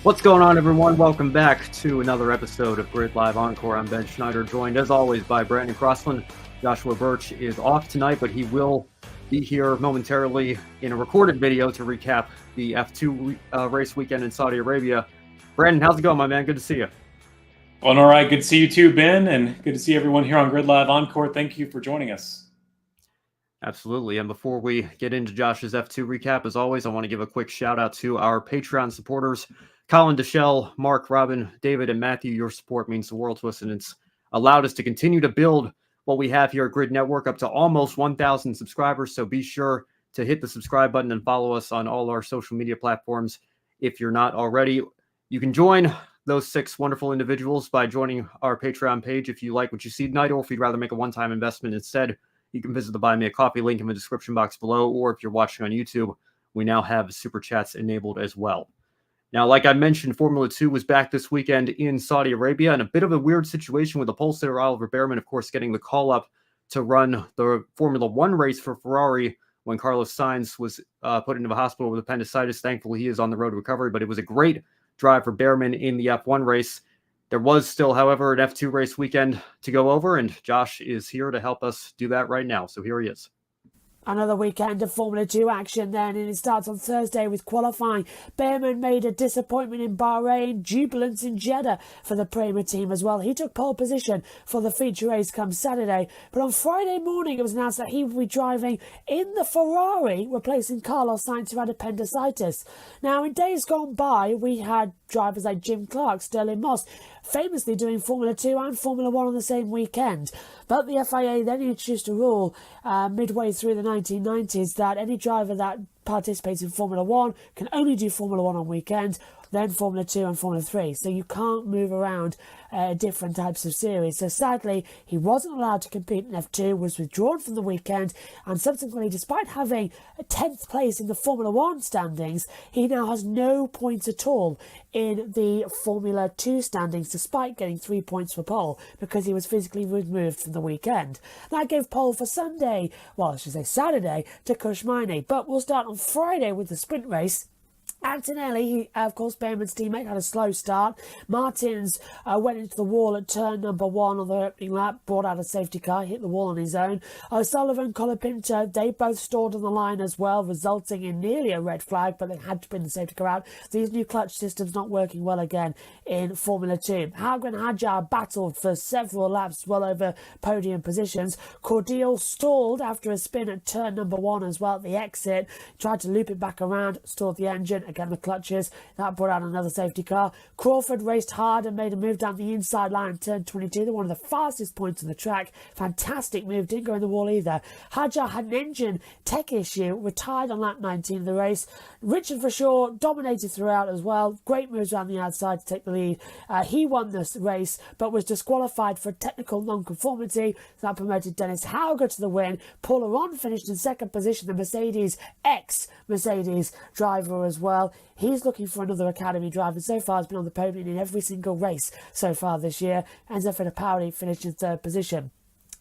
What's going on, everyone? Welcome back to another episode of Grid Live Encore. I'm Ben Schneider, joined as always by Brandon Crossland. Joshua Burch is off tonight, but he will be here momentarily in a recorded video to recap the F2 race weekend in Saudi Arabia. Brandon, how's it going, my man? Good to see you. Well, all right. Good to see you too, Ben, and good to see everyone here on Grid Live Encore. Thank you for joining us. Absolutely. And before we get into Josh's F2 recap, as always, I want to give a quick shout out to our Patreon supporters, Colin Deschelle, Mark, Robin, David, and Matthew. Your support means the world to us, and it's allowed us to continue to build what we have here at Grid Network up to almost 1,000 subscribers. So be sure to hit the subscribe button and follow us on all our social media platforms if you're not already. You can join those 6 wonderful individuals by joining our Patreon page if you like what you see tonight, or if you'd rather make a one-time investment instead, you can visit the Buy Me a Coffee link in the description box below, or if you're watching on YouTube, we now have Super Chats enabled as well. Now, like I mentioned, Formula 2 was back this weekend in Saudi Arabia, and a bit of a weird situation with the pole sitter Oliver Bearman, of course, getting the call up to run the Formula 1 race for Ferrari when Carlos Sainz was put into the hospital with appendicitis. Thankfully, he is on the road to recovery, but it was a great drive for Bearman in the F1 race. There was still, however, an F2 race weekend to go over, and Josh is here to help us do that right now. So here he is. Another weekend of Formula 2 action then, and it starts on Thursday with qualifying. Bearman made a disappointment in Bahrain, jubilance in Jeddah for the Prema team as well. He took pole position for the feature race come Saturday, but on Friday morning it was announced that he will be driving in the Ferrari, replacing Carlos Sainz, who had appendicitis. Now, in days gone by, we had drivers like Jim Clark, Sterling Moss, famously doing Formula 2 and Formula 1 on the same weekend. But the FIA then introduced a rule midway through the 1990s that any driver that participates in Formula 1 can only do Formula 1 on weekends, then Formula 2 and Formula 3. So you can't move around different types of series. So sadly, he wasn't allowed to compete in F2, was withdrawn from the weekend, and subsequently, despite having a 10th place in the Formula 1 standings, he now has no points at all in the Formula 2 standings, despite getting 3 points for pole, because he was physically removed from the weekend. That gave pole for Saturday, to Kushmani. But we'll start on Friday with the sprint race. Antonelli, of course, Bearman's teammate, had a slow start. Martins went into the wall at turn number 1 on the opening lap, brought out a safety car, hit the wall on his own. O'Sullivan, Colapinto, they both stalled on the line as well, resulting in nearly a red flag, but they had to bring the safety car out. These new clutch systems not working well again in Formula 2. Haugen Hajar battled for several laps, well over podium positions. Cordial stalled after a spin at turn number 1 as well at the exit, tried to loop it back around, stalled the engine. Again, the clutches, that brought out another safety car. Crawford raced hard and made a move down the inside line in turn 22. They're one of the fastest points on the track. Fantastic move, didn't go in the wall either. Hajar had an engine tech issue, retired on lap 19 of the race. Richard Forshaw dominated throughout as well. Great moves around the outside to take the lead. He won this race, but was disqualified for technical non-conformity. That promoted Dennis Hauger to the win. Paul Aron finished in second position, the Mercedes, ex-Mercedes driver as well. He's looking for another academy driver. So far, has been on the podium in every single race so far this year. Enzo Fittipaldi finished in third position.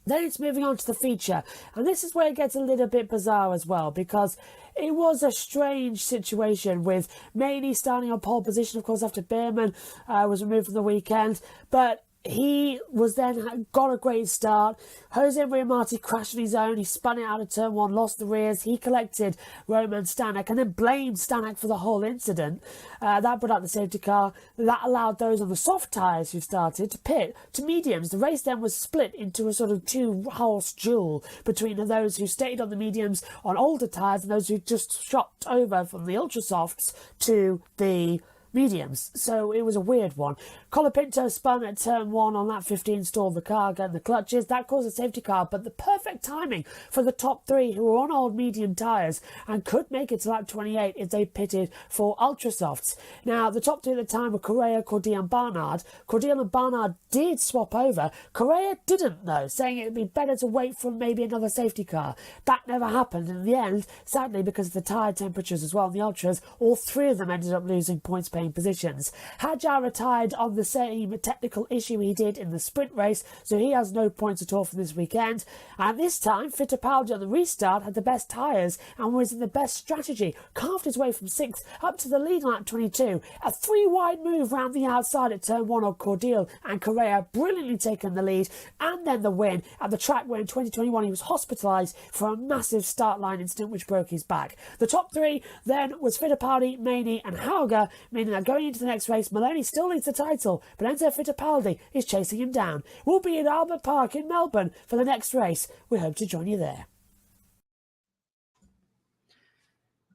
Then it's moving on to the feature, and this is where it gets a little bit bizarre as well, because it was a strange situation with Maney starting on pole position, of course, after Bearman was removed from the weekend, but he was then got a great start. Jose Maria Marti crashed on his own. He spun it out of turn 1, lost the rears. He collected Roman Stanek and then blamed Stanek for the whole incident. That brought out the safety car. That allowed those on the soft tyres who started to pit to mediums. The race then was split into a sort of 2-horse duel between those who stayed on the mediums on older tyres and those who just shot over from the ultra softs to the mediums. So it was a weird one. Colapinto spun at turn 1 on lap 15, stalled the car, again the clutches. That caused a safety car, but the perfect timing for the top 3 who were on old medium tyres and could make it to lap 28 if they pitted for ultra softs. Now, the top 2 at the time were Correa, Cordial and Barnard. Cordial and Barnard did swap over. Correa didn't though, saying it would be better to wait for maybe another safety car. That never happened, and in the end, sadly, because of the tyre temperatures as well in the ultras, all 3 of them ended up losing points claim positions. Hadjar retired on the same technical issue he did in the sprint race, so he has no points at all for this weekend. And this time, Fittipaldi on the restart had the best tyres and was in the best strategy, carved his way from 6th up to the lead on lap 22. A 3-wide move round the outside at turn 1 on Cordeal, and Correa brilliantly taken the lead, and then the win at the track where in 2021 he was hospitalised for a massive start line incident which broke his back. The top 3 then was Fittipaldi, Maney and Hauger, meaning that going into the next race, Maloney still leads the title, but Enzo Fittipaldi is chasing him down. We'll be at Albert Park in Melbourne for the next race. We hope to join you there.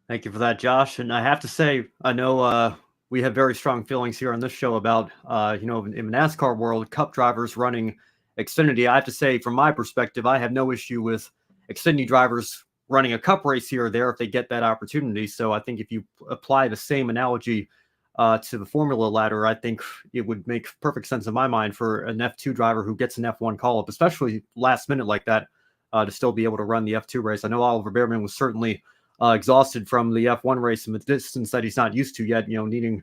Thank you for that, Josh. And I have to say, I know we have very strong feelings here on this show about, in the NASCAR world, Cup drivers running Xfinity. I have to say, from my perspective, I have no issue with Xfinity drivers running a Cup race here or there if they get that opportunity. So I think if you apply the same analogy to the Formula ladder, I think it would make perfect sense in my mind for an F2 driver who gets an F1 call-up, especially last minute like that, to still be able to run the F2 race. I know Oliver Bearman was certainly exhausted from the F1 race and the distance that he's not used to yet, needing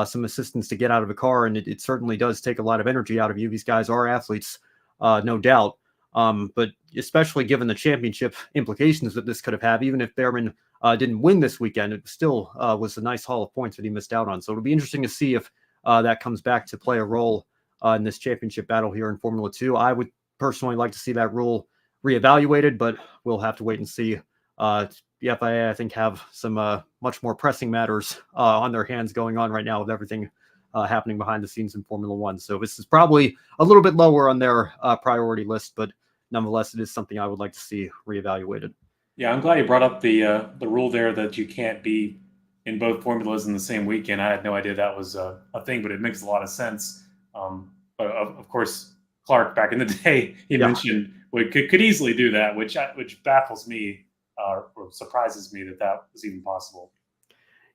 some assistance to get out of the car. And it certainly does take a lot of energy out of you. These guys are athletes, no doubt. But especially given the championship implications that this could have had, even if Bearman didn't win this weekend, it still was a nice haul of points that he missed out on. So it'll be interesting to see if that comes back to play a role in this championship battle here in Formula 2. I would personally like to see that rule reevaluated, but we'll have to wait and see. The FIA, I think, have some much more pressing matters on their hands going on right now with everything happening behind the scenes in Formula 1. So this is probably a little bit lower on their priority list, but nonetheless, it is something I would like to see reevaluated. Yeah, I'm glad you brought up the rule there that you can't be in both formulas in the same weekend. I had no idea that was a thing, but it makes a lot of sense. But of course, Clark back in the day, he mentioned could easily do that, which baffles me or surprises me that was even possible.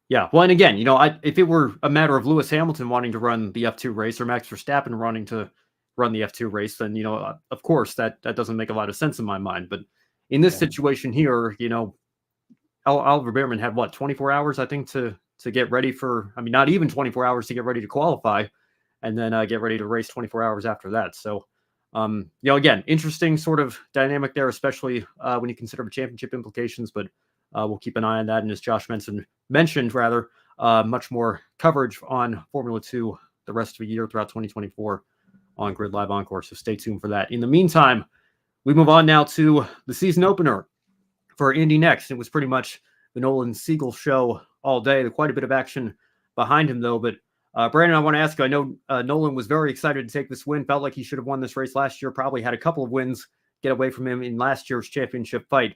Yeah, well, and again, if it were a matter of Lewis Hamilton wanting to run the F2 race or Max Verstappen wanting to run the F2 race, then of course that doesn't make a lot of sense in my mind. But in this situation here, Oliver Bearman had 24 hours, I think, to get ready for. I mean, not even 24 hours to get ready to qualify, and then get ready to race 24 hours after that. So, again, interesting sort of dynamic there, especially when you consider the championship implications. But we'll keep an eye on that. And as Josh mentioned, much more coverage on Formula 2 the rest of the year throughout 2024 on Grid Live Encore. So stay tuned for that. In the meantime, we move on now to the season opener for Indy NXT. It was pretty much the Nolan Siegel show all day. Quite a bit of action behind him, though. But Brandon, I want to ask you, I know Nolan was very excited to take this win, felt like he should have won this race last year, probably had a couple of wins get away from him in last year's championship fight.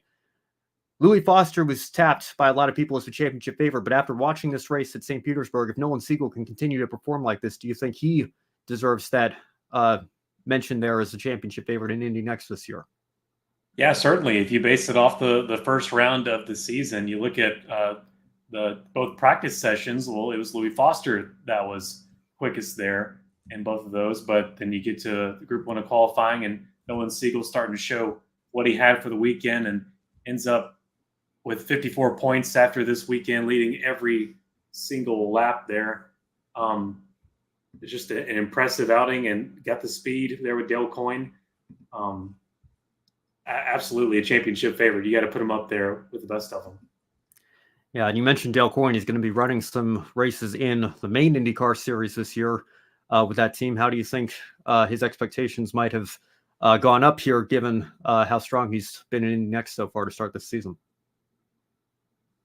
Louis Foster was tapped by a lot of people as the championship favorite, but after watching this race at St. Petersburg, if Nolan Siegel can continue to perform like this, do you think he deserves that mention there as a championship favorite in Indy NXT this year? Yeah, certainly. If you base it off the first round of the season, you look at both practice sessions. Well, it was Louis Foster that was quickest there in both of those, but then you get to the Group 1 of qualifying, and Nolan Siegel starting to show what he had for the weekend, and ends up with 54 points after this weekend, leading every single lap there. It's just an impressive outing, and got the speed there with Dale Coyne. Absolutely a championship favorite. You got to put him up there with the best of them. Yeah, and you mentioned Dale Coyne. He's going to be running some races in the main IndyCar series this year with that team. How do you think his expectations might have gone up here, given how strong he's been in Indy NXT so far to start this season?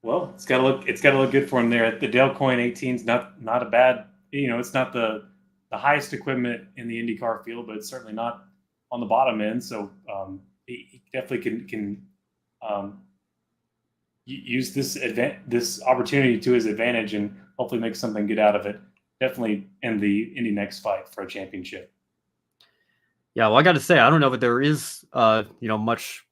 Well, it's got to look good for him there. The Dale Coyne 18 is not a bad. It's not the highest equipment in the IndyCar field, but it's certainly not on the bottom end. So he definitely can use this opportunity to his advantage, and hopefully make something good out of it. Definitely in the Indy NXT fight for a championship. Yeah, well, I got to say, I don't know if there is, much,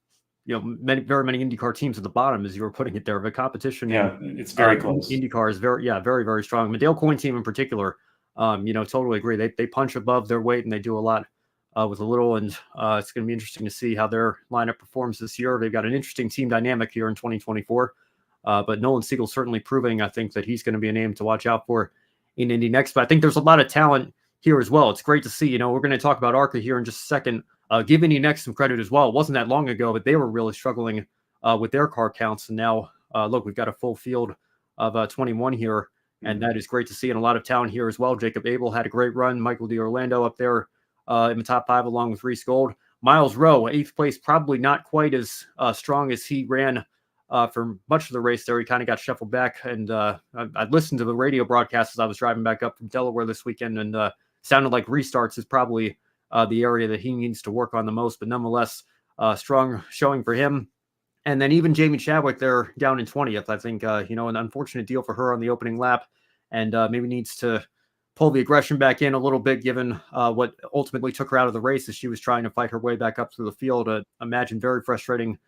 very many IndyCar teams at the bottom, as you were putting it there. The competition, it's very close. IndyCar is very, very strong. The Dale Coyne team in particular, totally agree. They punch above their weight, and they do a lot with a little. And it's going to be interesting to see how their lineup performs this year. They've got an interesting team dynamic here in 2024. But Nolan Siegel certainly proving, I think, that he's going to be a name to watch out for in Indy NXT. But I think there's a lot of talent here as well. It's great to see. We're going to talk about ARCA here in just a second. Give Indy NXT some credit as well. It wasn't that long ago, but they were really struggling with their car counts. And now, look, we've got a full field of 21 here, and that is great to see. And a lot of talent here as well. Jacob Abel had a great run. Michael D'Orlando up there in the top 5 along with Reese Gold. Miles Rowe, 8th place, probably not quite as strong as he ran for much of the race there. He kind of got shuffled back, and I listened to the radio broadcast as I was driving back up from Delaware this weekend, and sounded like restarts is probably the area that he needs to work on the most, but nonetheless, strong showing for him. And then even Jamie Chadwick there down in 20th. I think, an unfortunate deal for her on the opening lap, and maybe needs to pull the aggression back in a little bit, given what ultimately took her out of the race as she was trying to fight her way back up through the field. Imagine very frustrating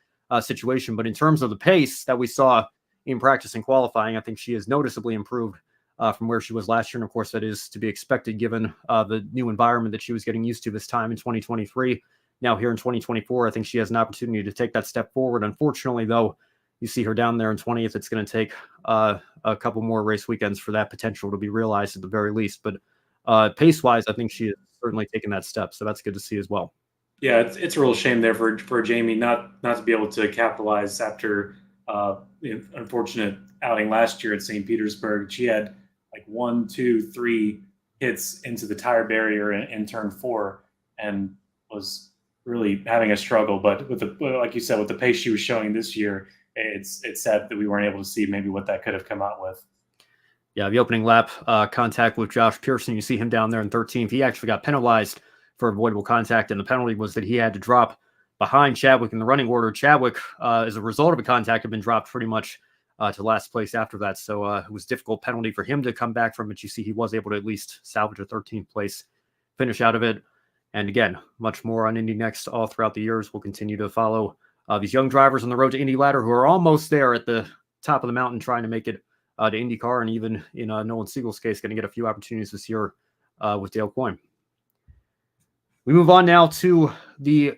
situation. But in terms of the pace that we saw in practice and qualifying, I think she has noticeably improved from where she was last year. And of course, that is to be expected given the new environment that she was getting used to this time in 2023. Now here in 2024, I think she has an opportunity to take that step forward. Unfortunately, though, you see her down there in 20th. It's going to take a couple more race weekends for that potential to be realized at the very least. But pace-wise, I think she has certainly taken that step. So that's good to see as well. Yeah, it's a real shame there for Jamie not to be able to capitalize after the unfortunate outing last year at St. Petersburg. She had like 1, 2, 3 hits into the tire barrier in turn 4 and was really having a struggle. But like you said, with the pace she was showing this year, it's sad that we weren't able to see maybe what that could have come out with. Yeah, the opening lap contact with Josh Pearson, you see him down there in 13th. He actually got penalized for avoidable contact, and the penalty was that he had to drop behind Chadwick in the running order. Chadwick, as a result of a contact, had been dropped pretty much to last place after that. So it was a difficult penalty for him to come back from, but you see he was able to at least salvage a 13th place finish out of it. And again, much more on Indy NXT all throughout the years. We'll continue to follow these young drivers on the road to Indy ladder who are almost there at the top of the mountain trying to make it to IndyCar, and even in Nolan Siegel's case, going to get a few opportunities this year with Dale Coyne. We move on now to the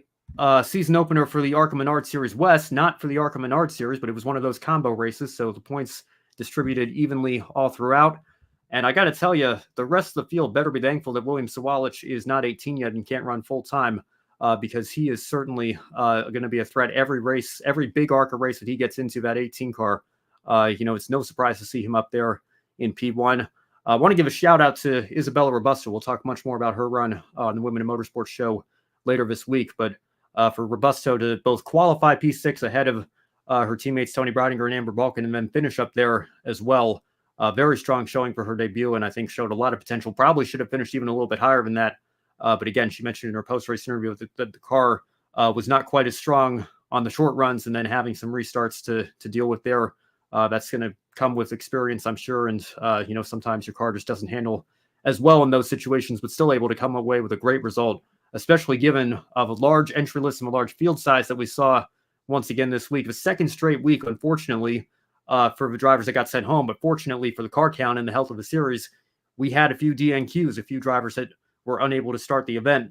season opener for the ARCA Menard Series West, not for the ARCA Menard Series, but it was one of those combo races, so the points distributed evenly all throughout. And I got to tell you, the rest of the field better be thankful that William Sawalich is not 18 yet and can't run full time, because he is certainly going to be a threat every race, every big ARCA race that he gets into, that 18 car. It's no surprise to see him up there in P1. I want to give a shout out to Isabella Robusto. We'll talk much more about her run on the Women in Motorsports show later this week. But for Robusto to both qualify P6 ahead of her teammates Tony Breidinger and Amber Balkan, and then finish up there as well. Very strong showing for her debut, and I think showed a lot of potential. Probably should have finished even a little bit higher than that. But again, she mentioned in her post-race interview that the car was not quite as strong on the short runs, and then having some restarts to deal with there. That's going to come with experience, I'm sure. And, sometimes your car just doesn't handle as well in those situations, but still able to come away with a great result, especially given the large entry list and the large field size that we saw once again this week. The second straight week, unfortunately, for the drivers that got sent home, but fortunately for the car count and the health of the series, we had a few DNQs, a few drivers that were unable to start the event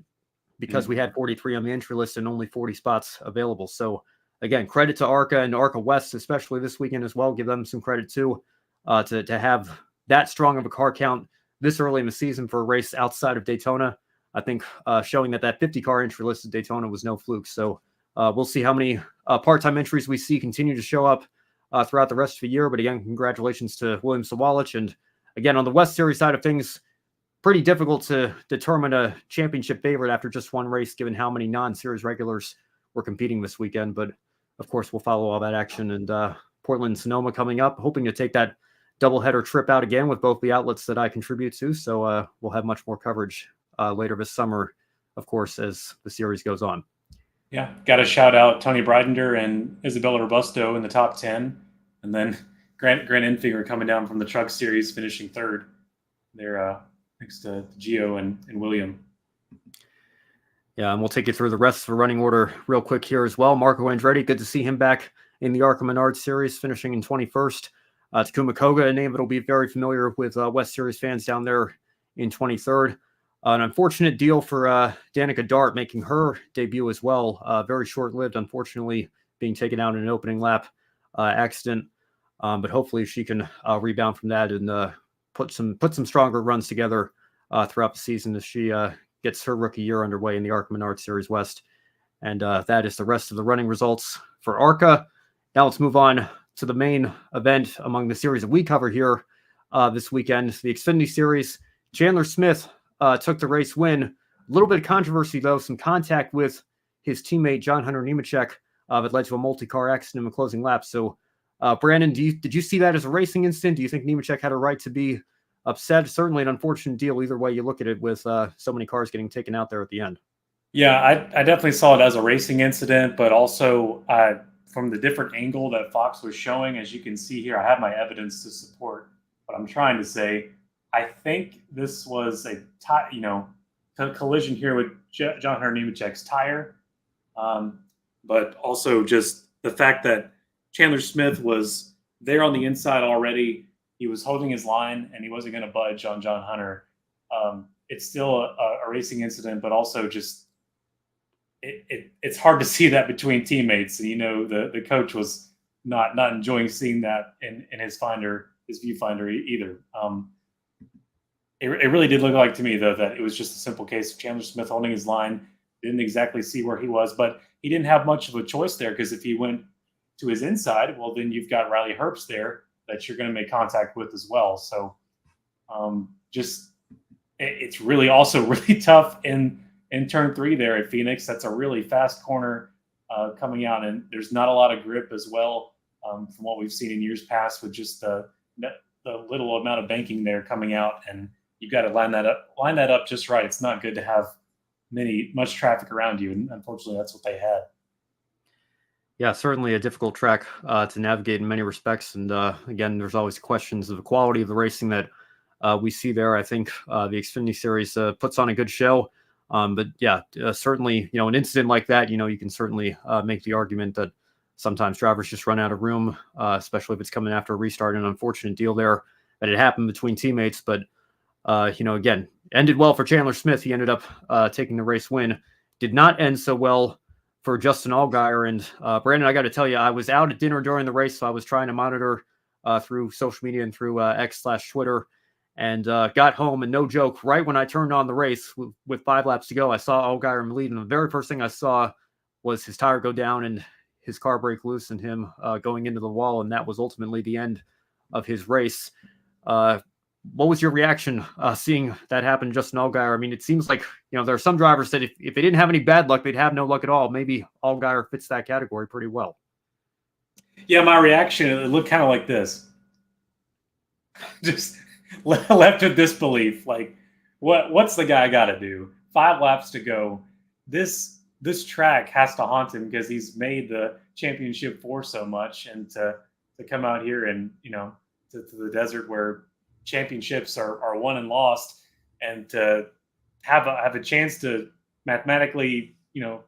because we had 43 on the entry list and only 40 spots available. So again, credit to ARCA and ARCA West, especially this weekend as well. Give them some credit too, to have that strong of a car count this early in the season for a race outside of Daytona. I think showing that 50 car entry list at Daytona was no fluke. So we'll see how many part-time entries we see continue to show up throughout the rest of the year. But again, congratulations to William Sawalich. And again, on the West Series side of things, pretty difficult to determine a championship favorite after just one race, given how many non-series regulars were competing this weekend. But of course, we'll follow all that action. And Portland, Sonoma coming up, hoping to take that doubleheader trip out again with both the outlets that I contribute to. So we'll have much more coverage later this summer, of course, as the series goes on. Yeah, got to shout out Tony Breidinger and Isabella Robusto in the top 10. And then Grant Enfinger coming down from the Truck Series, finishing third. They're next to Gio and William. Yeah, and we'll take you through the rest of the running order real quick here as well. Marco Andretti, good to see him back in the ARCA Menard Series, finishing in 21st. Takuma Koga, a name that will be very familiar with West Series fans down there, in 23rd. An unfortunate deal for Danica Dart, making her debut as well. Very short-lived, unfortunately, being taken out in an opening lap accident. But hopefully she can rebound from that and put some stronger runs together throughout the season as she gets her rookie year underway in the ARCA Menard Series West. And that is the rest of the running results for ARCA. Now let's move on to the main event among the series that we cover here this weekend, the Xfinity Series. Chandler Smith took the race win. A little bit of controversy, though, some contact with his teammate, John Hunter Nemechek, that led to a multi-car accident in the closing lap. So, Brandon, did you see that as a racing incident? Do you think Nemechek had a right to be upset? Certainly an unfortunate deal either way you look at it, with so many cars getting taken out there at the end. Yeah, I definitely saw it as a racing incident, but also from the different angle that Fox was showing, as you can see here, I have my evidence to support what I'm trying to say. I think this was a collision here with John Hunter Nemechek's tire, but also just the fact that Chandler Smith was there on the inside already. He was holding his line, and he wasn't going to budge on John Hunter. It's still a racing incident, but also just it's hard to see that between teammates. And the coach was not enjoying seeing that in his viewfinder either. It really did look like to me, though, that it was just a simple case of Chandler Smith holding his line, didn't exactly see where he was, but he didn't have much of a choice there, because if he went to his inside, well, then you've got Riley Herbst there that you're going to make contact with as well. So it's really also really tough in turn 3 there at Phoenix. That's a really fast corner coming out, and there's not a lot of grip as well from what we've seen in years past, with just the little amount of banking there coming out, and you've got to line that up just right. It's not good to have much traffic around you, and unfortunately that's what they had. Yeah, certainly a difficult track to navigate in many respects. And again, there's always questions of the quality of the racing that we see there. I think the Xfinity Series puts on a good show. But yeah, certainly, an incident like that, you can certainly make the argument that sometimes drivers just run out of room, especially if it's coming after a restart. An unfortunate deal there that it happened between teammates. But, again, ended well for Chandler Smith. He ended up taking the race win. Did not end so well for Justin Allgaier. And Brandon, I got to tell you, I was out at dinner during the race, so I was trying to monitor through social media and through X/Twitter. And got home, and no joke, right when I turned on the race with 5 laps to go, I saw Allgaier in the lead, and the very first thing I saw was his tire go down and his car break loose and him going into the wall, and that was ultimately the end of his race. What was your reaction seeing that happen to Justin Allgaier? I mean, it seems like, there are some drivers that if they didn't have any bad luck, they'd have no luck at all. Maybe Allgaier fits that category pretty well. Yeah, my reaction, it looked kind of like this. Just left with disbelief. Like, what's the guy got to do? 5 laps to go. This track has to haunt him, because he's made the championship for so much, and to come out here and to the desert where championships are won and lost, and to have a chance to mathematically,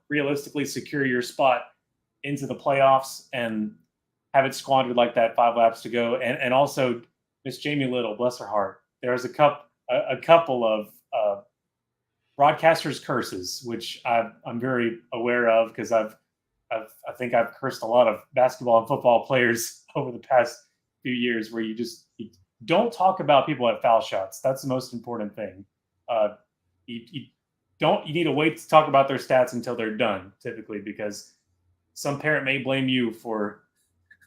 realistically secure your spot into the playoffs, and have it squandered like that 5 laps to go, and also Miss Jamie Little, bless her heart. There was a couple of broadcasters' curses, which I'm very aware of, because I think I've cursed a lot of basketball and football players over the past few years, where you don't talk about people at foul shots. That's the most important thing. You need to wait to talk about their stats until they're done, typically, because some parent may blame you for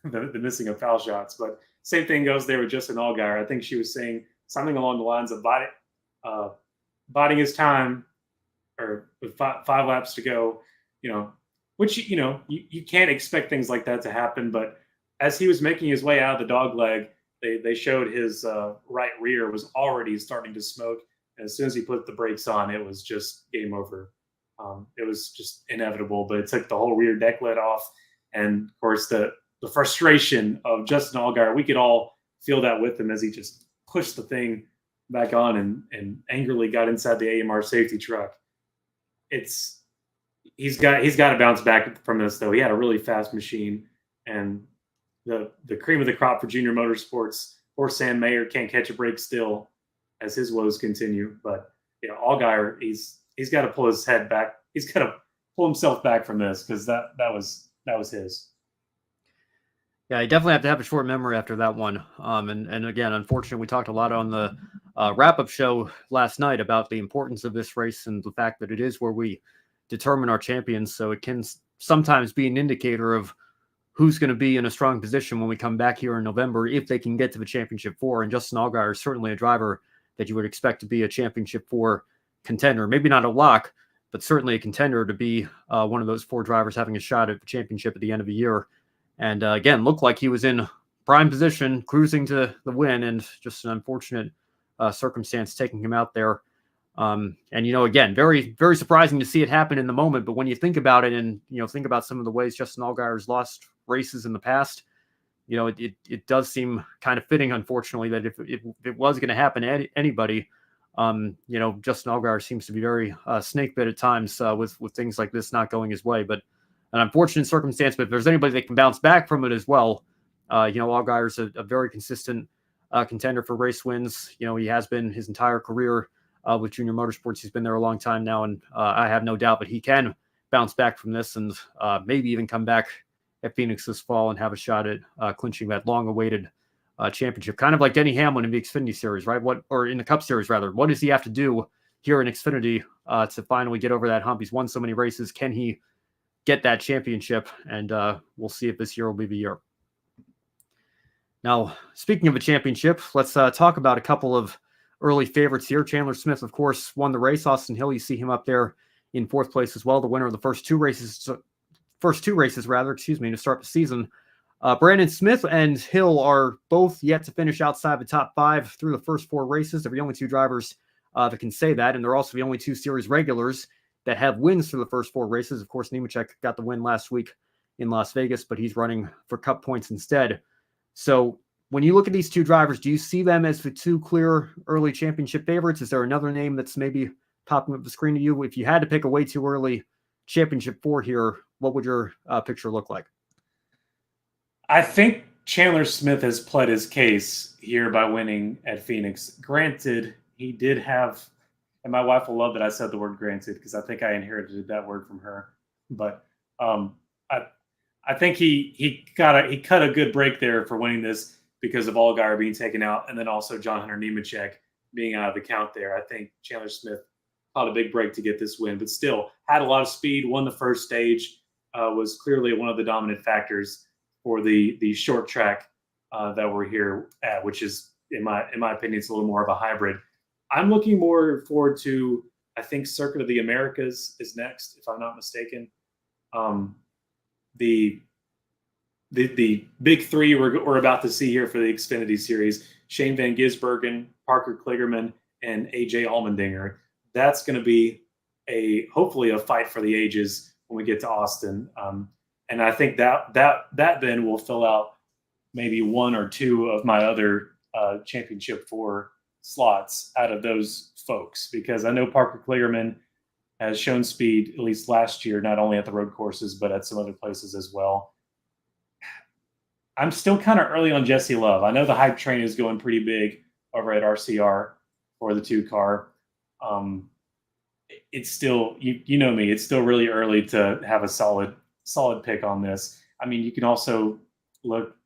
the missing of foul shots. But same thing goes there with Justin Allgaier. I think she was saying something along the lines of biding his time, or with 5 laps to go, which, you can't expect things like that to happen. But as he was making his way out of the dog leg, they showed his right rear was already starting to smoke. And as soon as he put the brakes on, it was just game over. It was just inevitable, but it took the whole rear deck lid off. And of course, the frustration of Justin Allgaier, we could all feel that with him, as he just pushed the thing back on and angrily got inside the AMR safety truck. He's got to bounce back from this, though. He had a really fast machine, and the cream of the crop for junior motorsports. Or Sam Mayer can't catch a break still, as his woes continue. But Allgaier, he's got to pull his head back. He's got to pull himself back from this, because that was his. Yeah, you definitely have to have a short memory after that one. And again, unfortunately, we talked a lot on the wrap-up show last night about the importance of this race and the fact that it is where we determine our champions. So it can sometimes be an indicator of who's going to be in a strong position when we come back here in November, if they can get to the championship four. And Justin Allgaier is certainly a driver that you would expect to be a championship four contender. Maybe not a lock, but certainly a contender to be one of those four drivers having a shot at the championship at the end of the year. And again, looked like he was in prime position, cruising to the win, and just an unfortunate circumstance taking him out there. And again, very, very surprising to see it happen in the moment. But when you think about it, and think about some of the ways Justin Allgaier's lost races in the past, it does seem kind of fitting, unfortunately, that if it was going to happen to anybody, Justin Allgaier seems to be very snake bit at times with things like this not going his way. But an unfortunate circumstance. But if there's anybody that can bounce back from it as well, Allgaier's a very consistent contender for race wins. He has been his entire career with Junior Motorsports. He's been there a long time now, and I have no doubt that he can bounce back from this and maybe even come back at Phoenix this fall and have a shot at clinching that long-awaited championship. Kind of like Denny Hamlin in the Xfinity Series, right? Or in the Cup Series, rather. What does he have to do here in Xfinity to finally get over that hump? He's won so many races. Can he get that championship? And we'll see if this year will be the year. Now, speaking of a championship, let's talk about a couple of early favorites here. Chandler Smith, of course, won the race. Austin Hill, you see him up there in fourth place as well, the winner of the first two races, to start the season. Brandon Smith and Hill are both yet to finish outside the top five through the first four races. They're the only two drivers that can say that, and they're also the only two series regulars that have wins through the first four races. Of course, Nemechek got the win last week in Las Vegas, but he's running for Cup points instead. So when you look at these two drivers, do you see them as the two clear early championship favorites? Is there another name that's maybe popping up the screen to you? If you had to pick a way too early championship four here, what would your picture look like? I think Chandler Smith has pled his case here by winning at Phoenix. Granted, he did have, and my wife will love that I said the word granted because I think I inherited that word from her. But I think he cut a good break there for winning this because of Allgaier being taken out, and then also John Hunter Nemechek being out of the count there. I think Chandler Smith caught a big break to get this win, but still had a lot of speed, won the first stage, was clearly one of the dominant factors for the short track that we're here at, which is, in my opinion, it's a little more of a hybrid. I'm looking more forward to, I think, Circuit of the Americas is next, if I'm not mistaken. The big three we're about to see here for the Xfinity Series: Shane Van Gisbergen, Parker Kligerman, and AJ Allmendinger. That's going to be hopefully a fight for the ages when we get to Austin. And I think that then will fill out maybe one or two of my other championship four slots out of those folks, because I know Parker Kligerman has shown speed, at least last year, not only at the road courses, but at some other places as well. I'm still kind of early on Jesse Love. I know the hype train is going pretty big over at RCR for the two car. It's still, you know me, it's still really early to have a solid pick on this. I mean, you can also look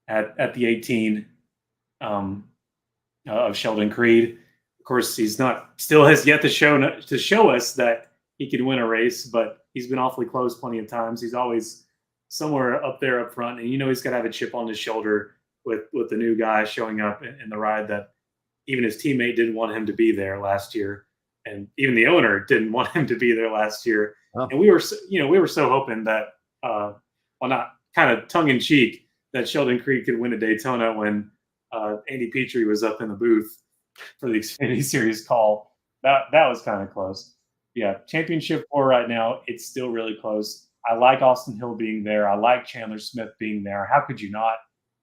at the 18 of Sheldon Creed. Of course, still has yet to show us that he can win a race, but he's been awfully close plenty of times. He's always somewhere up there up front, and he's got to have a chip on his shoulder with the new guy showing up in the ride that even his teammate didn't want him to be there last year, and even the owner didn't want him to be there last year. Oh. And we were so hoping that, well, not kind of tongue in cheek, that Sheldon Creed could win a Daytona when Andy Petrie was up in the booth for the Xfinity Series call. That was kind of close. Yeah, championship four right now, it's still really close. I like Austin Hill being there. I like Chandler Smith being there. How could you not?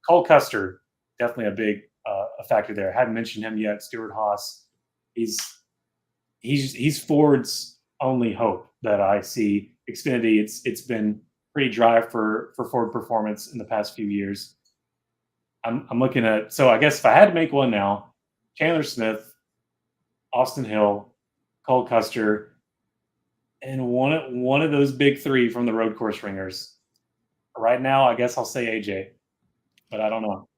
Cole Custer, definitely a big a factor there. I hadn't mentioned him yet. Stuart Haas. He's Ford's only hope that I see. Xfinity, it's been pretty dry for Ford Performance in the past few years. I'm looking at, so I guess if I had to make one now, Chandler Smith, Austin Hill, Cole Custer, and one of those big three from the road course ringers. Right now, I guess I'll say AJ. but I don't know.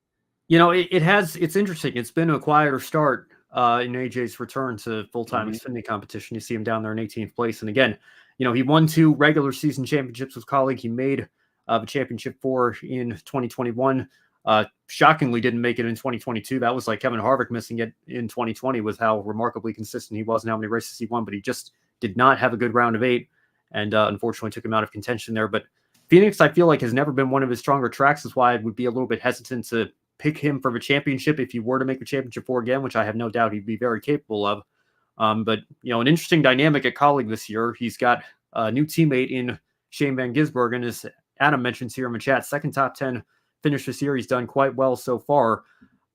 It's interesting. It's been a quieter start in AJ's return to full-time Xfinity competition. You see him down there in 18th place. And again, he won 2 regular season championships with colleague. He made the championship 4 in 2021. Shockingly didn't make it in 2022. That was like Kevin Harvick missing it in 2020 with how remarkably consistent he was and how many races he won, but he just did not have a good round of 8 and unfortunately took him out of contention there. But Phoenix, I feel like, has never been one of his stronger tracks. That's why I would be a little bit hesitant to pick him for the championship if he were to make the championship 4 again, which I have no doubt he'd be very capable of. But an interesting dynamic at colleague this year. He's got a new teammate in Shane Van Gisbergen, as Adam mentions here in the chat, second top 10 finish this year. He's done quite well so far.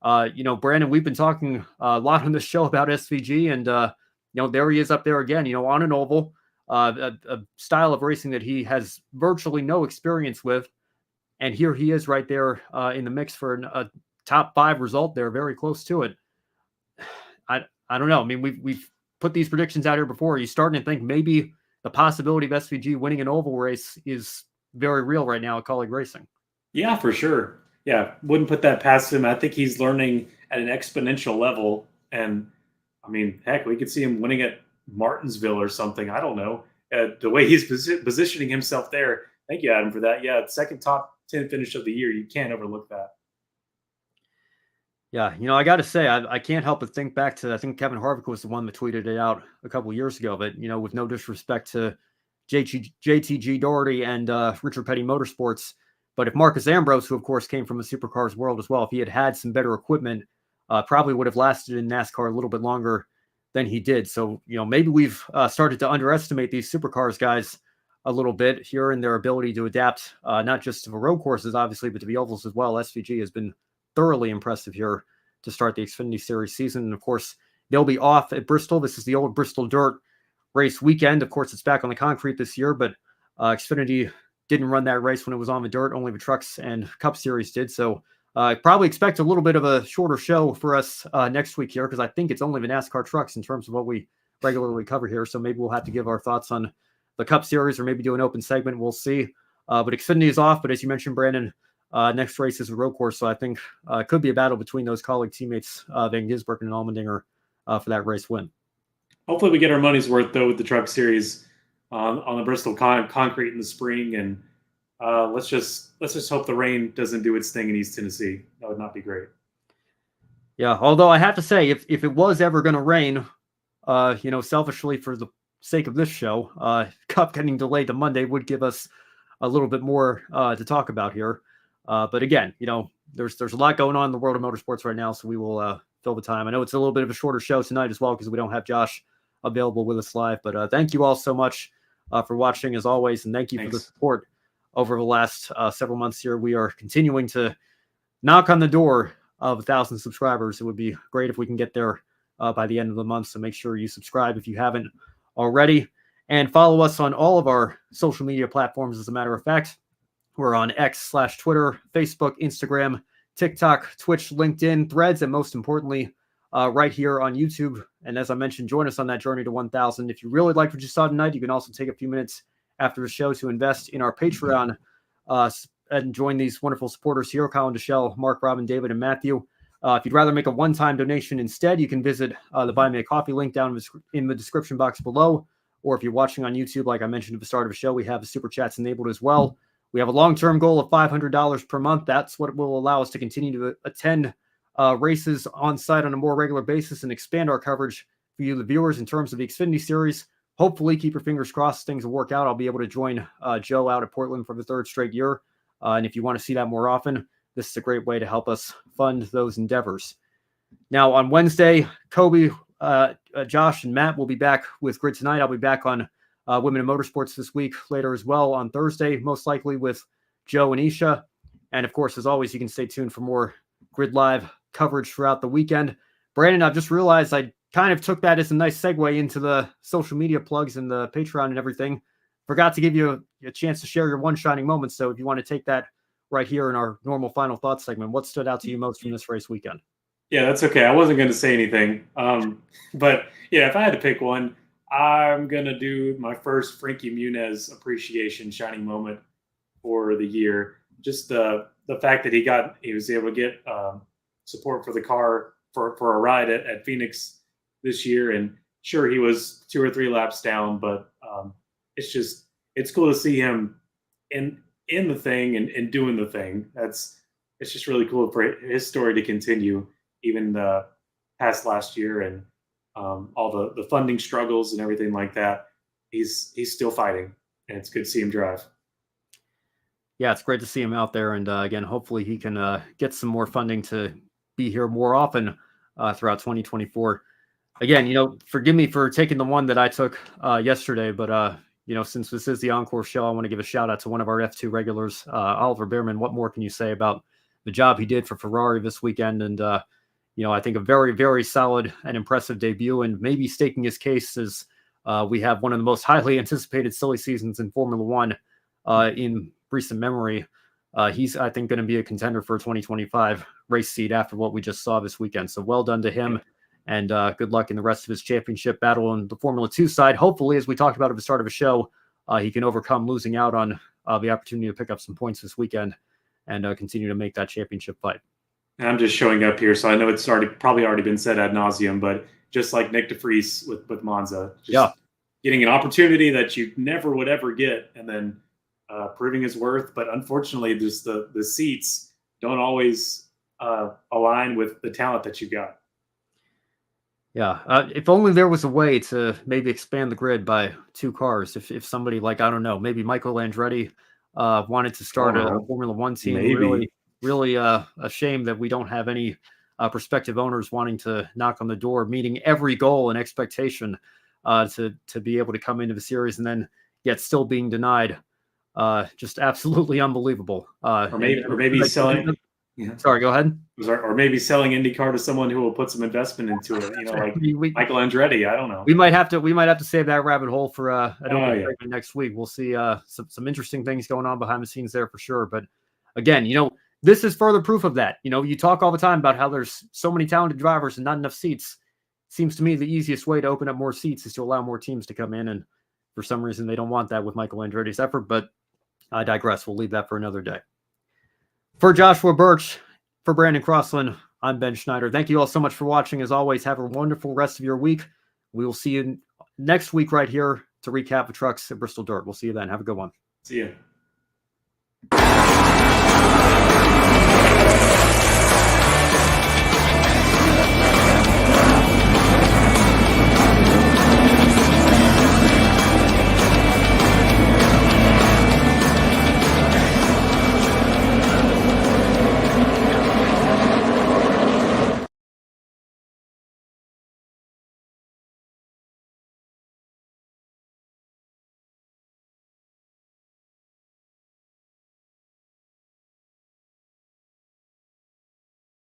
Brandon, we've been talking a lot on this show about SVG, and there he is up there again, on an oval, a style of racing that he has virtually no experience with. And here he is right there in the mix for a top 5 result there, very close to it. I don't know. I mean, we've put these predictions out here before. You're starting to think maybe the possibility of SVG winning an oval race is very real right now at colleague racing. Yeah, for sure. Yeah, wouldn't put that past him. I think he's learning at an exponential level. And, I mean, heck, we could see him winning at Martinsville or something. I don't know. The way he's positioning himself there. Thank you, Adam, for that. Yeah, second top 10 finish of the year. You can't overlook that. Yeah, I got to say, I can't help but think back to, I think Kevin Harvick was the one that tweeted it out a couple of years ago, but, with no disrespect to JTG Doherty and Richard Petty Motorsports, but if Marcus Ambrose, who of course came from the supercars world as well, if he had some better equipment, probably would have lasted in NASCAR a little bit longer than he did. So, maybe we've started to underestimate these supercars guys a little bit here in their ability to adapt, not just to the road courses, obviously, but to the ovals as well. SVG has been thoroughly impressive here to start the Xfinity Series season. And of course, they'll be off at Bristol. This is the old Bristol Dirt race weekend. Of course, it's back on the concrete this year, but Xfinity didn't run that race when it was on the dirt. Only the Trucks and Cup Series did. So probably expect a little bit of a shorter show for us next week here, because I think it's only the NASCAR Trucks in terms of what we regularly cover here. So maybe we'll have to give our thoughts on the Cup Series or maybe do an open segment. We'll see. But Xfinity is off. But as you mentioned, Brandon, next race is a road course. So I think it could be a battle between those colleague teammates, Van Gisbergen and Allmendinger, for that race win. Hopefully we get our money's worth, though, with the Truck Series on the Bristol concrete in the spring. And let's just hope the rain doesn't do its thing in East Tennessee. That would not be great. Yeah, although I have to say, if it was ever going to rain, selfishly for the sake of this show, Cup getting delayed to Monday would give us a little bit more to talk about here. But again, there's a lot going on in the world of motorsports right now, so we will fill the time. I know it's a little bit of a shorter show tonight as well because we don't have Josh available with us live. But thank you all so much for watching as always, and thank you for the support over the last several months here. We are continuing to knock on the door of 1,000 subscribers. It would be great if we can get there by the end of the month. So make sure you subscribe if you haven't already, and follow us on all of our social media platforms. As a matter of fact, we're on X/Twitter, Facebook, Instagram, TikTok, Twitch, LinkedIn, Threads, and most importantly, right here on YouTube. And as I mentioned, join us on that journey to 1,000. If you really liked what you saw tonight, you can also take a few minutes after the show to invest in our Patreon and join these wonderful supporters here: Colin Deschelle, Mark, Robin, David, and Matthew. If you'd rather make a one-time donation instead, you can visit the Buy Me a Coffee link down in the description box below. Or if you're watching on YouTube, like I mentioned at the start of the show, we have the Super Chats enabled as well. We have a long-term goal of $500 per month. That's what will allow us to continue to attend races on site on a more regular basis and expand our coverage for you, the viewers, in terms of the Xfinity Series. Hopefully, keep your fingers crossed, things will work out. I'll be able to join Joe out at Portland for the 3rd straight year. And if you want to see that more often, this is a great way to help us fund those endeavors. Now, on Wednesday, Kobe, Josh, and Matt will be back with Grid Tonight. I'll be back on Women in Motorsports this week later as well on Thursday, most likely with Joe and Isha. And of course, as always, you can stay tuned for more Grid Live coverage throughout the weekend. Brandon, I've just realized I kind of took that as a nice segue into the social media plugs and the Patreon and everything. Forgot to give you a chance to share your one shining moment. So if you want to take that right here in our normal final thoughts segment, what stood out to you most from this race weekend? Yeah, that's okay. I wasn't going to say anything. But yeah, if I had to pick one, I'm going to do my first Frankie Muniz appreciation shining moment for the year. just the fact that he was able to get support for the car for a ride at Phoenix this year. And sure, he was 2 or 3 laps down, but it's cool to see him in the thing and doing the thing. It's just really cool for his story to continue even past last year, and all the funding struggles and everything like that. He's still fighting, and it's good to see him drive. Yeah, it's great to see him out there. And again, hopefully he can get some more funding to be here more often throughout 2024. Again, forgive me for taking the one that I took yesterday, but since this is the Encore show, I want to give a shout out to one of our F2 regulars, Oliver Behrman. What more can you say about the job he did for Ferrari this weekend? And, I think a very, very solid and impressive debut, and maybe staking his case as we have one of the most highly anticipated silly seasons in Formula One in recent memory. He's, I think, going to be a contender for a 2025 race seat after what we just saw this weekend. So well done to him, and good luck in the rest of his championship battle on the Formula 2 side. Hopefully, as we talked about at the start of the show, he can overcome losing out on the opportunity to pick up some points this weekend and continue to make that championship fight. I'm just showing up here, so I know it's probably already been said ad nauseum, but just like Nick DeVries with Monza, getting an opportunity that you never would ever get, and then proving his worth. But unfortunately, just the seats don't always align with the talent that you got. Yeah, if only there was a way to maybe expand the grid by 2 cars. If somebody like, I don't know, maybe Michael Andretti wanted to start a Formula One team. Maybe. Really a shame that we don't have any prospective owners wanting to knock on the door, meeting every goal and expectation to be able to come into the series, and then yet still being denied. Just absolutely unbelievable. Or maybe selling. Yeah. Sorry, go ahead. Or maybe selling IndyCar to someone who will put some investment into it. Like Michael Andretti. I don't know. We might have to save that rabbit hole for next week. We'll see some interesting things going on behind the scenes there for sure. But again, this is further proof of that. You talk all the time about how there's so many talented drivers and not enough seats. Seems to me the easiest way to open up more seats is to allow more teams to come in, and for some reason they don't want that with Michael Andretti's effort. But I digress. We'll leave that for another day. For Joshua Burch, for Brandon Crossland, I'm Ben Schneider. Thank you all so much for watching. As always, have a wonderful rest of your week. We will see you next week right here to recap the trucks at Bristol Dirt. We'll see you then. Have a good one. See you.